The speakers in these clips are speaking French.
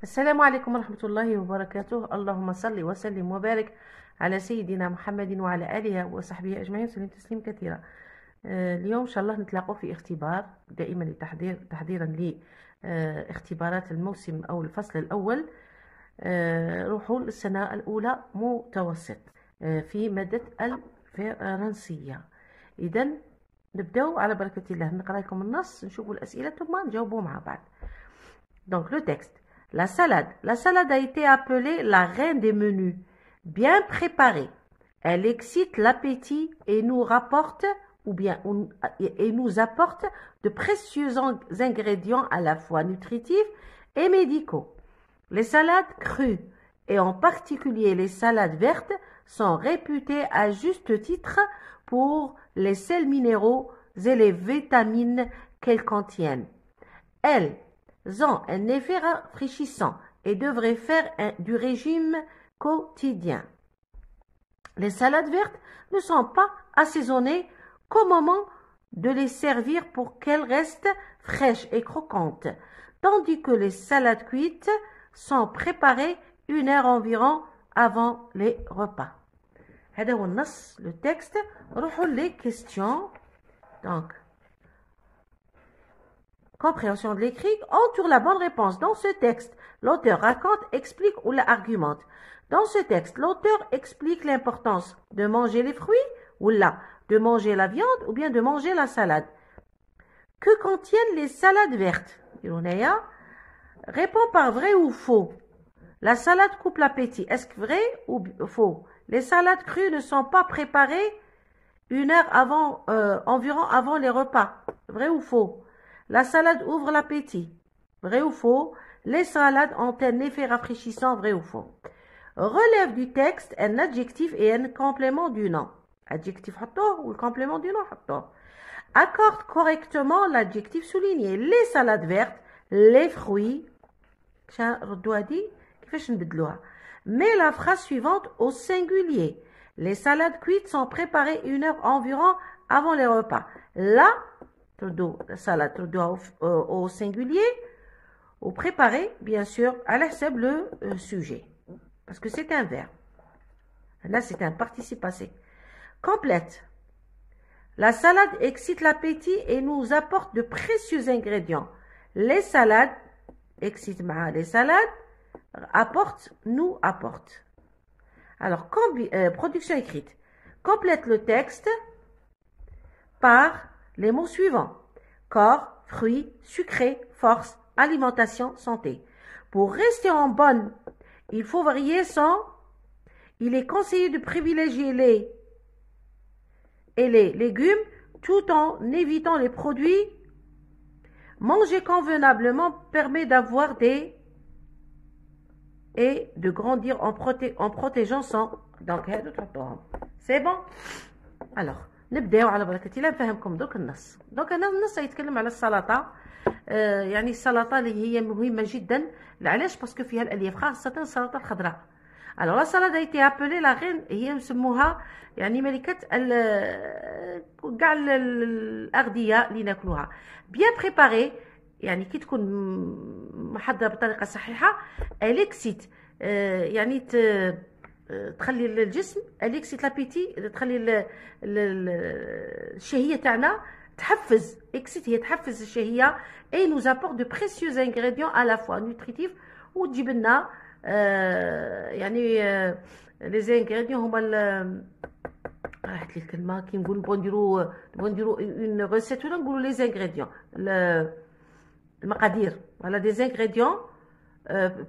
السلام عليكم ورحمة الله وبركاته. اللهم صل وسلم وبارك على سيدنا محمد وعلى آله وصحبه أجمعين وسلم تسليم كثيرا. اليوم إن شاء الله نتلاقوا في اختبار دائما تحضيرا لاختبارات الموسم أو الفصل الأول. روحوا للسنة الأولى متوسط في مادة الفرنسية. إذا نبداو على بركة الله، نقرأ لكم النص، نشوفوا الأسئلة ثم نجاوبوا مع بعض. Donc le texte. La salade a été appelée la reine des menus. Bien préparée, elle excite l'appétit et nous rapporte et nous apporte de précieux ingrédients à la fois nutritifs et médicaux. Les salades crues, et en particulier les salades vertes, sont réputées à juste titre pour les sels minéraux et les vitamines qu'elles contiennent. Elles ont un effet rafraîchissant et devraient faire du régime quotidien. Les salades vertes ne sont pas assaisonnées qu'au moment de les servir pour qu'elles restent fraîches et croquantes, tandis que les salades cuites sont préparées 1 heure environ avant les repas. هذا هو النص le texte. نروحوا les questions. Donc compréhension de l'écrit, entoure la bonne réponse. Dans ce texte, l'auteur raconte, explique ou argumente. Dans ce texte, l'auteur explique l'importance de manger les fruits ou de manger la viande ou bien de manger la salade. Que contiennent les salades vertes? Réponds par vrai ou faux. La salade coupe l'appétit. Est-ce que vrai ou faux? Les salades crues ne sont pas préparées 1 heure environ avant les repas. Vrai ou faux? La salade ouvre l'appétit. Vrai ou faux? Les salades ont un effet rafraîchissant. Vrai ou faux? Relève du texte un adjectif et un complément du nom. Adjectif ou le complément du nom. Accorde correctement l'adjectif souligné. Les salades vertes, les fruits. Mets la phrase suivante au singulier. Les salades cuites sont préparées 1 heure environ avant les repas. Là, la salade au singulier, ou préparé, bien sûr, à l'hsab le sujet. Parce que c'est un verbe. Là, c'est un participe passé. Complète. La salade excite l'appétit et nous apporte de précieux ingrédients. Les salades, excite les salades, nous apporte. Alors, production écrite. Complète le texte par les mots suivants. Corps, fruits, sucré, force, alimentation, santé. Pour rester en bonne, il faut varier il est conseillé de privilégier les légumes tout en évitant les produits. Manger convenablement permet d'avoir et de grandir en protégeant son. Donc, c'est bon? Alors, نبداو على بركة الله. نفهمكم دوك النص. دوك النص يتكلم على السلطة. يعني السلطة اللي هي مهمة جدا. علاش؟ باسكو فيها الألياف، خاصة السلطة الخضراء. alors la salade a été appelée la reine، هي مسموها يعني ملكة كاع الأغذية اللي ناكلوها. bien préparée يعني كي تكون محضرة بطريقة صحيحة. الاكسيت يعني تخلي الجسم الاكسيت لابيتي، تخلي الشهيه تاعنا تحفز. اكسيت هي تحفز الشهيه. اي nous apporte de précieux ingrédients à la fois nutritifs وتجيب لنا يعني لي زانغريديون هما راحت لي الكلمه كي نقول نديرو اون ريسيت ولا نقولوا لي زانغريديون المقادير. voilà des ingrédients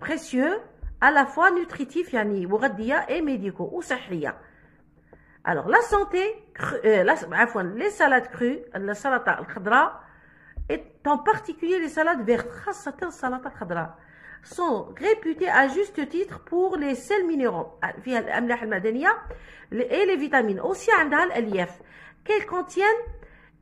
précieux à la fois nutritifs يعني مغذية et médicaux وصحية. alors la santé les salades crues السلطة الخضراء et en particulier les salades vertes خاصة السلطة الخضراء sont réputées à juste titre pour les sels minéraux فيها الأملاح المعدنية et les vitamines. aussi عندها الألياف qu'elles contiennent.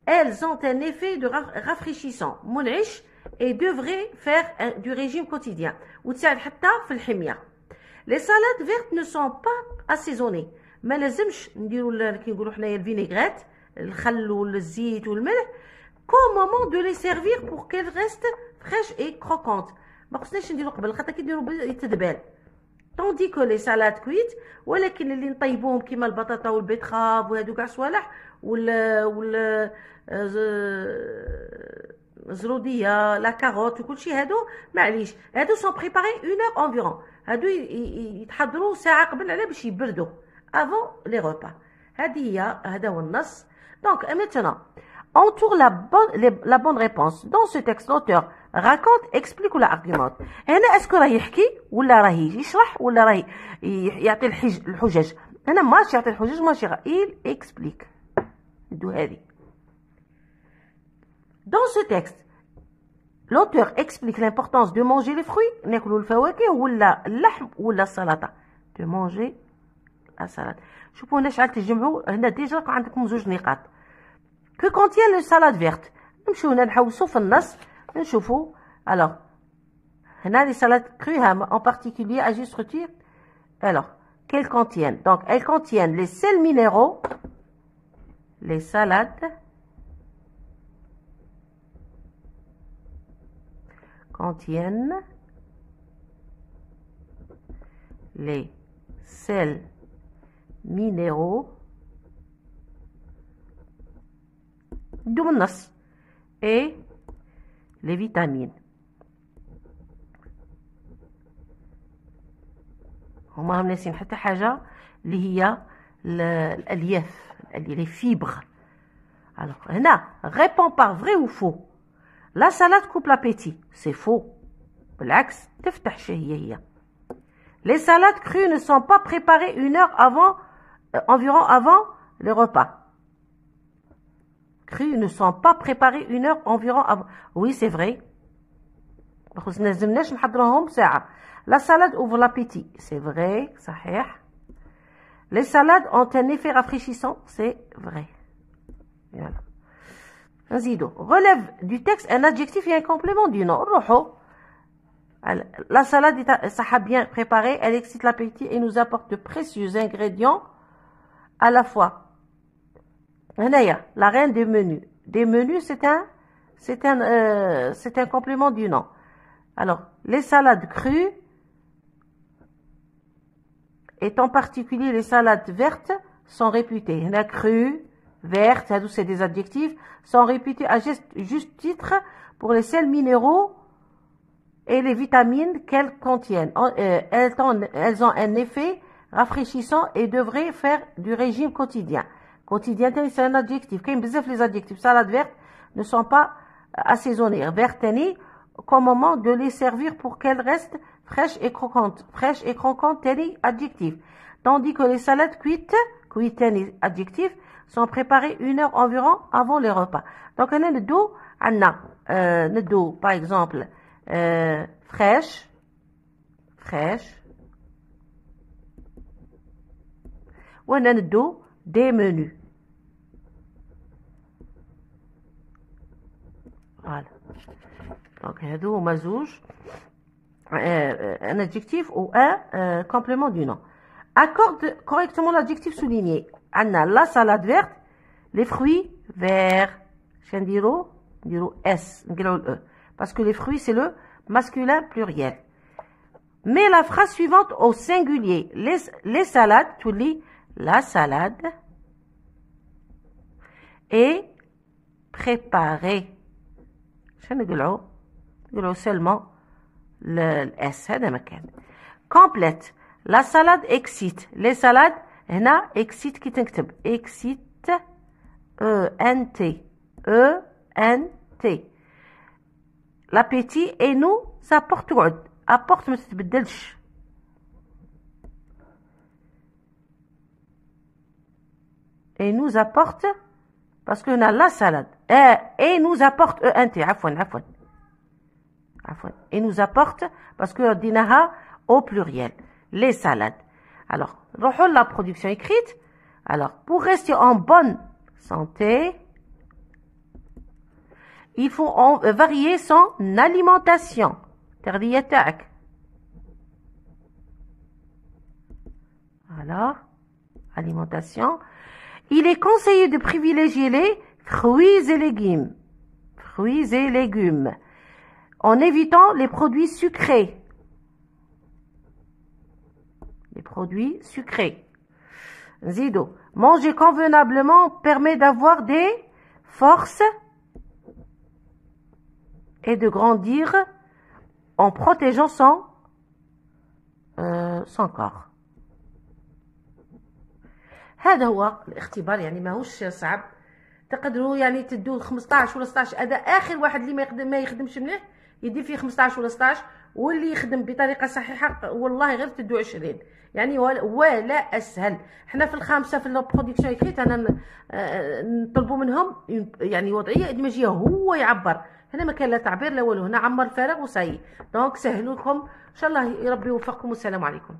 elles ont un effet de rafraîchissant منعش et devrait faire du régime quotidien. وتساعد حتى في الحمية. Les salades vertes ne sont pas assaisonnées. ما لازمش نديروا كي نقولوا حنايا الفينيغريت، الخل والزيت والملح qu'au moment de les servir pour qu'elles restent fraîches et croquantes. ما خصناش نديرو قبل خاطر كيديرو يتدبال. طوندي كو لي سالاد كويت، ولكن اللي نطيبوهم كيما البطاطا والبيتخاف وهادو كاع صوالح ولا زروديه لا كاروت وكلشي، هادو معليش هادو سون بريباري 1 اور انفيرون، هادو يتحضروا ساعه قبل على باش يبردوا افون لي روبا. هذا هو النص. دونك maintenant entoure la bonne réponse. Dans ce texte, l'auteur raconte, explique ولا argumente. هنا اسكو راه يحكي ولا راه يشرح ولا راه يعطي الحجج؟ هنا ماشي يعطي الحجج، ماشي il explique. ندو هذه. Dans ce texte, l'auteur explique l'importance de manger les fruits. ناكلوا الفواكه ولا اللحم ولا السلطه. De manger la salade. شوفوا هنا شحال تجمعوا، هنا ديجا عندكم زوج نقاط. Que contient le salade verte? نمشيو هنا نحوسوا في النص نشوفوا. alors هنا les salades crues en particulier à juste titre. alors qu'elles contiennent, donc elles contiennent les sels minéraux. Les salades contiennent les sels minéraux دوم النص et les vitamines. هما ناسين حتى حاجة اللي هي الألياف، les fibres. alors هنا répond par vrai ou faux. La salade coupe l'appétit. c'est faux. بالعكس تفتح الشهية هي. Les salades crues ne sont pas préparées 1 heure avant, environ avant les repas. Crues ne sont pas préparées 1 heure environ avant. Oui, c'est vrai. La salade ouvre l'appétit. C'est vrai, صحيح. Les salades ont un effet rafraîchissant. C'est vrai. Voilà. نزيدو. Relève du texte un adjectif et un complément du nom. La salade est bien préparée, elle excite l'appétit et nous apporte de précieux ingrédients à la fois. La reine des menus. Des menus, c'est un complément du nom. Alors, les salades crues, et en particulier les salades vertes, sont réputées. La crue, verte, c'est des adjectifs, sont réputées à juste titre pour les sels minéraux et les vitamines qu'elles contiennent. Elles ont un effet rafraîchissant et devraient faire du régime quotidien. Quotidien, c'est un adjectif. Les adjectifs salade verte ne sont pas assaisonnés. Verte, qu'au moment de les servir pour qu'elles restent fraîches et croquantes. Fraîches et croquantes, adjectif. Tandis que les salades cuites, adjectif, sont préparées 1 heure environ avant les repas. Donc, on a le dos, par exemple, fraîche, ou on a le dos des menus. Voilà. Donc, هادو هما زوج un adjectif ou un complément du nom. Accorde correctement l'adjectif souligné. عندنا la salade verte, les fruits verts. نديرو S, نقلعو le E. Parce que les fruits, c'est le masculin pluriel. Mais la phrase suivante au singulier. Les salades, tu lis la salade est préparée. نقلعو seulement le S. هذا مكان. Complète. La salade excite. Les salades, هنا excite كي تنكتب. Excite. E-N-T. E-N-T. L'appétit et nous apporte تعد. apporte ما تتبدلش. Et nous apporte parce que هنا la salade. Et nous apporte E-N-T. عفوا. Et nous apporte parce que ديناها au pluriel. Les salades. Alors, نروحوا la production écrite. Alors, pour rester en bonne santé, il faut varier son alimentation. تغذية تاعك. Voilà. Alimentation. Il est conseillé de privilégier les fruits et légumes. Fruits et légumes. en évitant les produits sucrés. Les produits sucrés. Zido. Manger convenablement permet d'avoir des forces et de grandir en protégeant son corps. هذا هو الاختبار، يعني ماهوش صعب. تقدروا يعني تدوا 15 ولا 16. هذا اخر واحد اللي ما يخدمش مليح يدير فيه 15 ولا 16، واللي يخدم بطريقه صحيحه والله غير تدوا 20. يعني ولا اسهل. حنا في الخامسه في البرودكسيون اكريت انا نطلبوا منهم يعني وضعيه ادماجيه، هو يعبر. هنا ما كان لا تعبير لا والو، هنا عمر فارغ وصاي. دونك سهلوا لكم ان شاء الله. ربي يوفقكم والسلام عليكم.